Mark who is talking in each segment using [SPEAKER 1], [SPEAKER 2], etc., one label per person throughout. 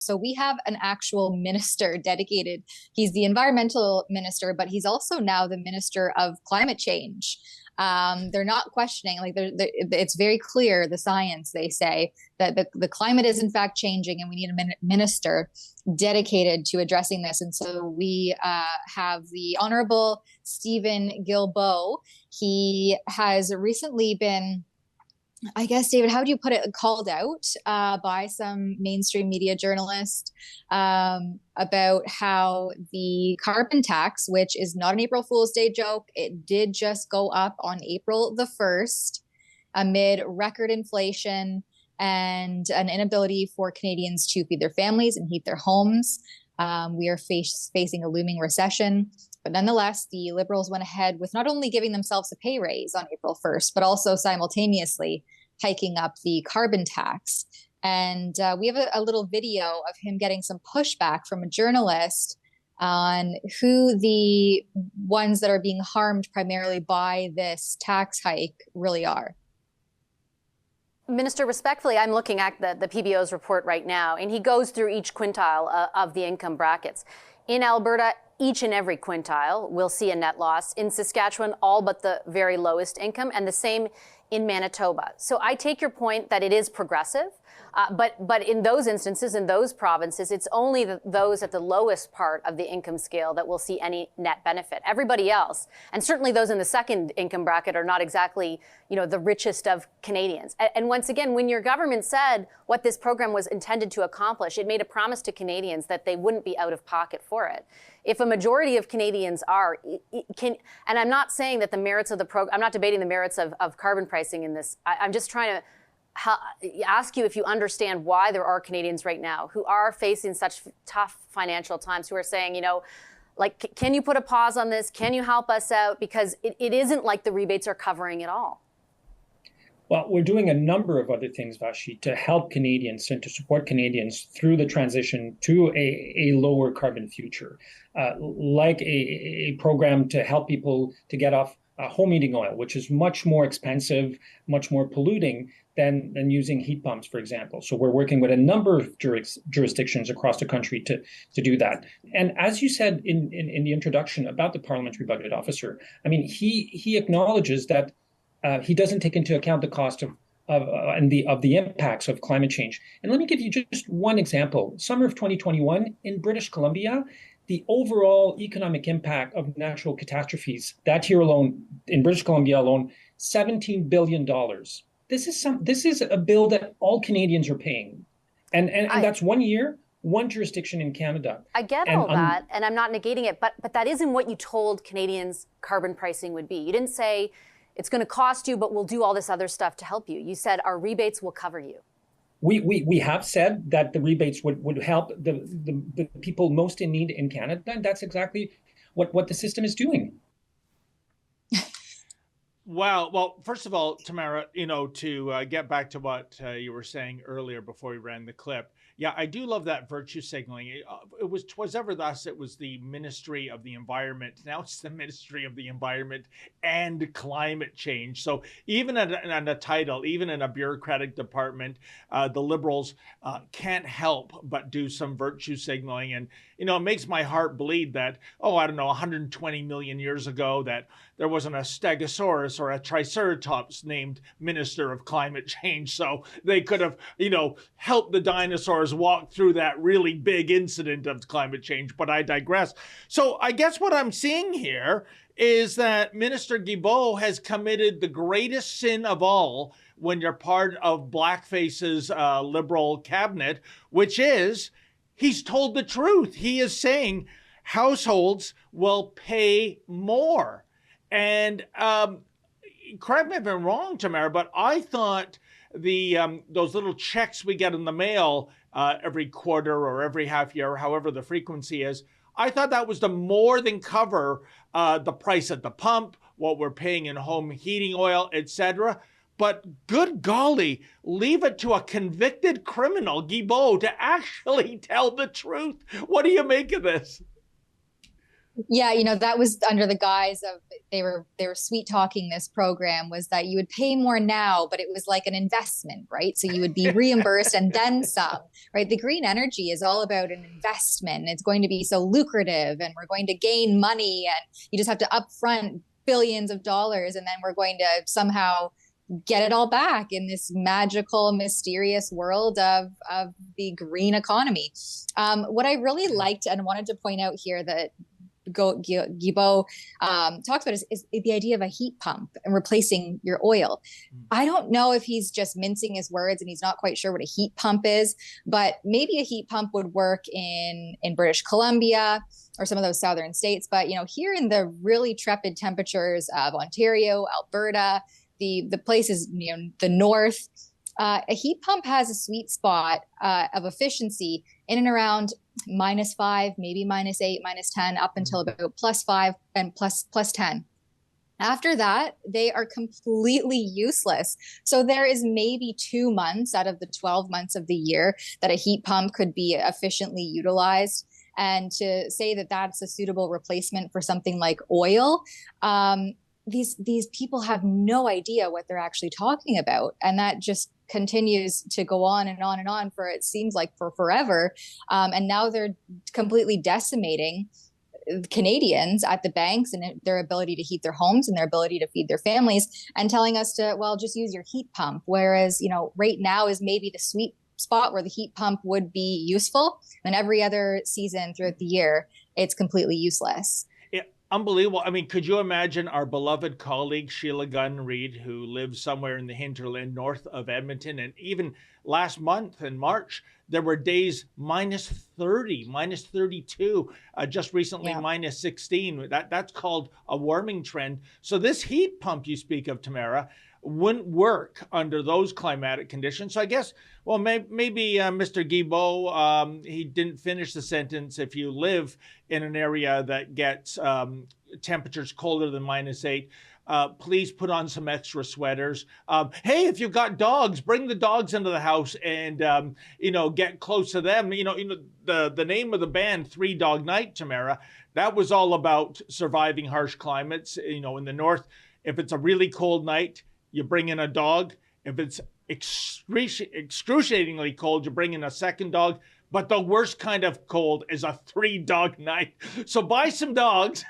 [SPEAKER 1] So we have an actual minister dedicated. He's the environmental minister, but he's also now the minister of climate change. They're not questioning, like it's very clear, the science, they say that the climate is in fact changing and we need a minister dedicated to addressing this. And so we have the Honorable Stephen Guilbeault. He has recently been, I guess, David, how do you put it, called out by some mainstream media journalists about how the carbon tax, which is not an April Fool's Day joke, it did just go up on April the 1st amid record inflation and an inability for Canadians to feed their families and heat their homes. We are facing a looming recession. But nonetheless, the Liberals went ahead with not only giving themselves a pay raise on April 1st, but also simultaneously hiking up the carbon tax. And we have a little video of him getting some pushback from a journalist on who the ones that are being harmed primarily by this tax hike really are.
[SPEAKER 2] Minister, respectfully, I'm looking at the PBO's report right now, and he goes through each quintile of the income brackets. In Alberta, each and every quintile will see a net loss. In Saskatchewan, all but the very lowest income, and the same in Manitoba. So I take your point that it is progressive, but in those instances, in those provinces, it's only those at the lowest part of the income scale that will see any net benefit. Everybody else, and certainly those in the second income bracket, are not exactly, the richest of Canadians. And once again, when your government said what this program was intended to accomplish, it made a promise to Canadians that they wouldn't be out of pocket for it. If a majority of Canadians are, and I'm not saying that the merits of the program, I'm not debating the merits of carbon pricing in this. I'm just trying to ask you if you understand why there are Canadians right now who are facing such tough financial times, who are saying, can you put a pause on this? Can you help us out? Because it isn't like the rebates are covering it all.
[SPEAKER 3] Well, we're doing a number of other things, Vashi, to help Canadians and to support Canadians through the transition to a lower carbon future, like a program to help people to get off home heating oil, which is much more expensive, much more polluting than using heat pumps, for example. So we're working with a number of jurisdictions across the country to do that. And as you said in the introduction about the parliamentary budget officer, I mean, he acknowledges that he doesn't take into account the cost of the impacts of climate change. And let me give you just one example. Summer of 2021 in British Columbia, the overall economic impact of natural catastrophes that year alone, in British Columbia alone, $17 billion. This is a bill that all Canadians are paying. And that's 1 year, one jurisdiction in Canada.
[SPEAKER 2] I get all that, and I'm not negating it, but that isn't what you told Canadians carbon pricing would be. You didn't say, it's going to cost you, but we'll do all this other stuff to help you. You said our rebates will cover you.
[SPEAKER 3] We have said that the rebates would help the people most in need in Canada, and that's exactly what the system is doing.
[SPEAKER 4] Well, first of all, Tamara, to get back to what you were saying earlier before we ran the clip, yeah, I do love that virtue signaling. It was 'twas ever thus. It was the Ministry of the Environment. Now it's the Ministry of the Environment and Climate Change. So even in a title, even in a bureaucratic department, the Liberals can't help but do some virtue signaling. And, it makes my heart bleed that, 120 million years ago, that there wasn't a Stegosaurus or a Triceratops named Minister of Climate Change. So they could have, helped the dinosaurs walk through that really big incident of climate change. But I digress. So I guess what I'm seeing here is that Minister Guilbeault has committed the greatest sin of all when you're part of Blackface's Liberal cabinet, which is he's told the truth. He is saying households will pay more. And correct me if I'm wrong, Tamara, but I thought those little checks we get in the mail every quarter or every half year, however the frequency is, I thought that was to more than cover the price at the pump, what we're paying in home heating oil, etc. But good golly, leave it to a convicted criminal, Guilbeault, to actually tell the truth. What do you make of this?
[SPEAKER 1] Yeah, that was under the guise of they were sweet talking this program, was that you would pay more now, but it was like an investment, right? So you would be reimbursed and then some, right? The green energy is all about an investment. It's going to be so lucrative and we're going to gain money and you just have to upfront billions of dollars and then we're going to somehow get it all back in this magical, mysterious world of the green economy. What I really liked and wanted to point out here that Guilbeault talks about is the idea of a heat pump and replacing your oil. I don't know if he's just mincing his words and he's not quite sure what a heat pump is, but maybe a heat pump would work in British Columbia or some of those southern states. But here in the really tepid temperatures of Ontario, Alberta, the places the north, a heat pump has a sweet spot of efficiency in and around -5, maybe -8, -10, up until about +5 and plus 10. After that, they are completely useless. So there is maybe 2 months out of the 12 months of the year that a heat pump could be efficiently utilized. And to say that that's a suitable replacement for something like oil, these people have no idea what they're actually talking about. And that just continues to go on and on and on for, it seems like, for forever. And now they're completely decimating Canadians at the banks and their ability to heat their homes and their ability to feed their families, and telling us to, well, just use your heat pump. Whereas, right now is maybe the sweet spot where the heat pump would be useful. And every other season throughout the year, it's completely useless.
[SPEAKER 4] Unbelievable. I mean, could you imagine our beloved colleague, Sheila Gunn-Reid, who lives somewhere in the hinterland north of Edmonton? And even last month in March, there were days -30, -32, just recently -16. That's called a warming trend. So this heat pump you speak of, Tamara, wouldn't work under those climatic conditions. So I guess, well, maybe Mr. Guilbeault, he didn't finish the sentence. If you live in an area that gets temperatures colder than -8, please put on some extra sweaters. Hey, if you've got dogs, bring the dogs into the house and, get close to them. The name of the band, 3 Dog Night, Tamara, that was all about surviving harsh climates. In the north, if it's a really cold night, you bring in a dog. If it's excruciatingly cold, you bring in a second dog. But the worst kind of cold is a 3-dog night. So buy some dogs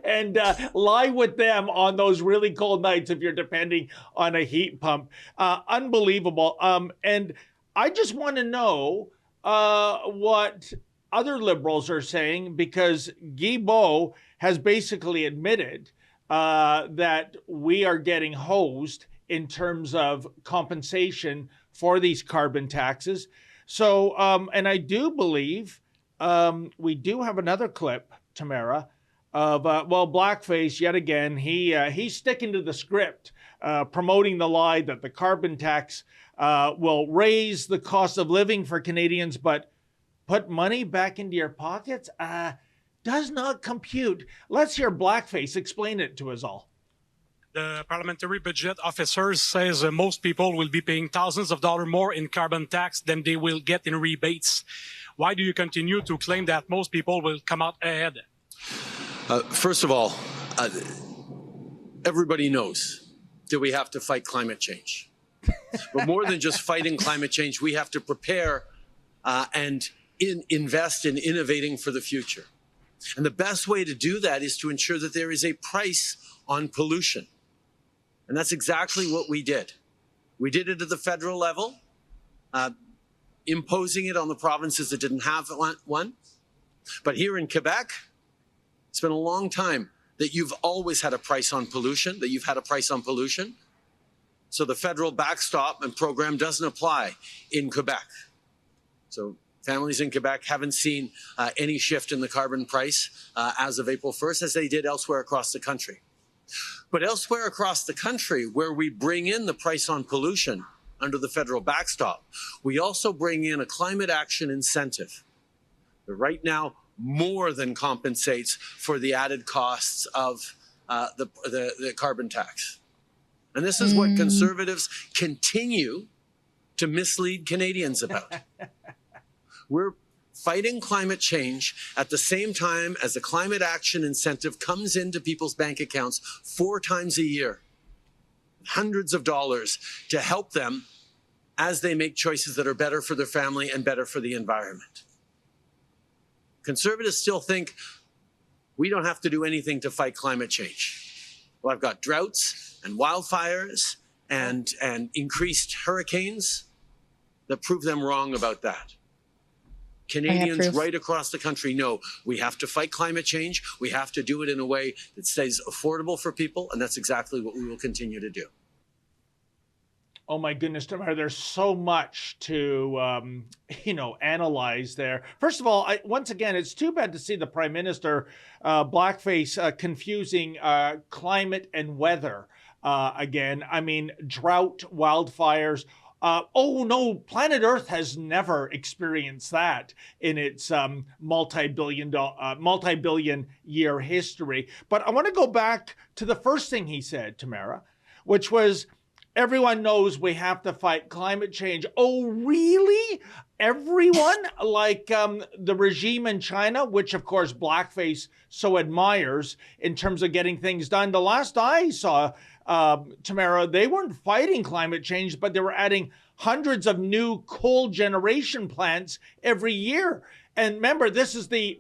[SPEAKER 4] and lie with them on those really cold nights if you're depending on a heat pump. Unbelievable. And I just want to know what other Liberals are saying, because Guilbeault has basically admitted that we are getting hosed in terms of compensation for these carbon taxes. So, and I do believe we do have another clip, Tamara, of, Blackface, yet again, he's sticking to the script, promoting the lie that the carbon tax will raise the cost of living for Canadians, but put money back into your pockets? Does not compute. Let's hear Blackface explain it to us all.
[SPEAKER 5] The parliamentary budget officers says most people will be paying thousands of dollars more in carbon tax than they will get in rebates. Why do you continue to claim that most people will come out ahead?
[SPEAKER 6] First of all, everybody knows that we have to fight climate change. But more than just fighting climate change, we have to prepare and invest in innovating for the future. And the best way to do that is to ensure that there is a price on pollution. And that's exactly what we did. We did it at the federal level, imposing it on the provinces that didn't have one. But here in Quebec, it's been a long time that you've always had a price on pollution, So the federal backstop and program doesn't apply in Quebec. So families in Quebec haven't seen any shift in the carbon price as of April 1st, as they did elsewhere across the country. But elsewhere across the country, where we bring in the price on pollution under the federal backstop, we also bring in a climate action incentive that right now more than compensates for the added costs of the carbon tax. And this is what Conservatives continue to mislead Canadians about. We're fighting climate change at the same time as the climate action incentive comes into people's bank accounts 4 times a year. Hundreds of dollars to help them as they make choices that are better for their family and better for the environment. Conservatives still think we don't have to do anything to fight climate change. Well, I've got droughts and wildfires and increased hurricanes that prove them wrong about that. Canadians right across the country know we have to fight climate change. We have to do it in a way that stays affordable for people, and that's exactly what we will continue to do.
[SPEAKER 4] Oh my goodness, Tamara, there's so much to, analyze there. First of all, once again, it's too bad to see the Prime Minister blackface confusing climate and weather again. I mean, drought, wildfires. Oh no, planet Earth has never experienced that in its multi-billion year history. But I want to go back to the first thing he said, Tamara, which was, everyone knows we have to fight climate change. Oh, really? Everyone? Like the regime in China, which of course blackface so admires in terms of getting things done. The last I saw, Tamara, they weren't fighting climate change, but they were adding hundreds of new coal generation plants every year. And remember, this is the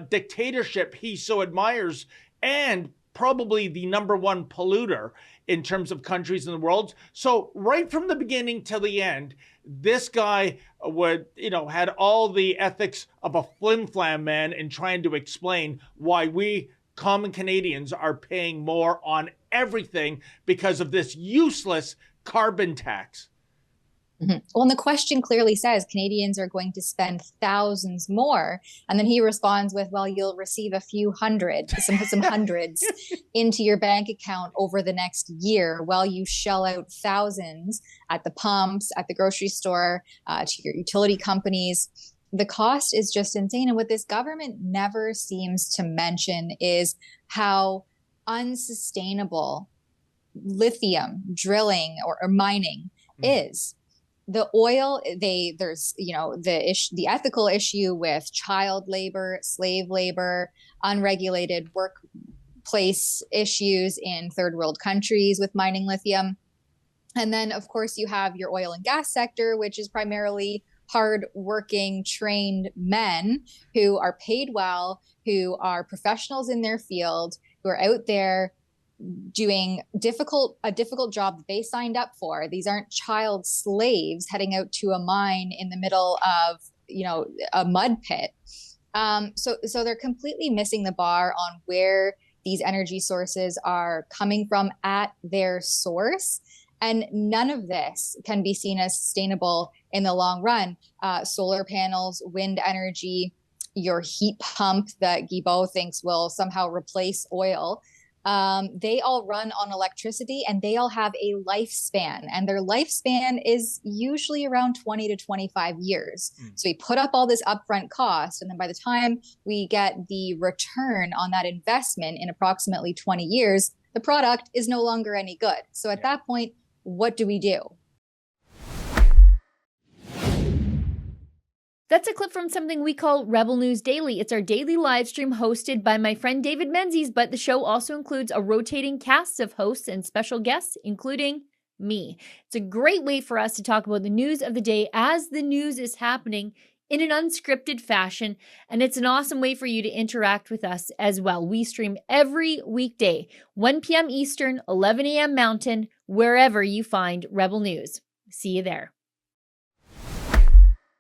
[SPEAKER 4] dictatorship he so admires, and probably the #1 polluter in terms of countries in the world. So right from the beginning till the end, this guy had all the ethics of a flim-flam man in trying to explain why we common Canadians are paying more on everything because of this useless carbon tax.
[SPEAKER 1] Mm-hmm. Well, and the question clearly says Canadians are going to spend thousands more. And then he responds with, well, you'll receive a few hundred, some hundreds into your bank account over the next year while you shell out thousands at the pumps, at the grocery store, to your utility companies. The cost is just insane. And what this government never seems to mention is how unsustainable lithium drilling or mining is. The oil, there's the ethical issue with child labor, slave labor, unregulated workplace issues in third world countries with mining lithium. And then, of course, you have your oil and gas sector, which is primarily hard-working, trained men who are paid well, who are professionals in their field, who are out there doing a difficult job that they signed up for. These aren't child slaves heading out to a mine in the middle of, a mud pit. So they're completely missing the bar on where these energy sources are coming from at their source. And none of this can be seen as sustainable in the long run. Solar panels, wind energy, your heat pump that Guilbeault thinks will somehow replace oil. They all run on electricity and they all have a lifespan, and their lifespan is usually around 20 to 25 years. So we put up all this upfront cost, and then by the time we get the return on that investment in approximately 20 years, the product is no longer any good. So at that point, what do we do?
[SPEAKER 7] That's a clip from something we call Rebel News Daily. It's our daily live stream hosted by my friend David Menzies, but the show also includes a rotating cast of hosts and special guests, including me. It's a great way for us to talk about the news of the day as the news is happening in an unscripted fashion, and it's an awesome way for you to interact with us as well. We stream every weekday, 1 p.m. Eastern, 11 a.m. Mountain, wherever you find Rebel News. See you there.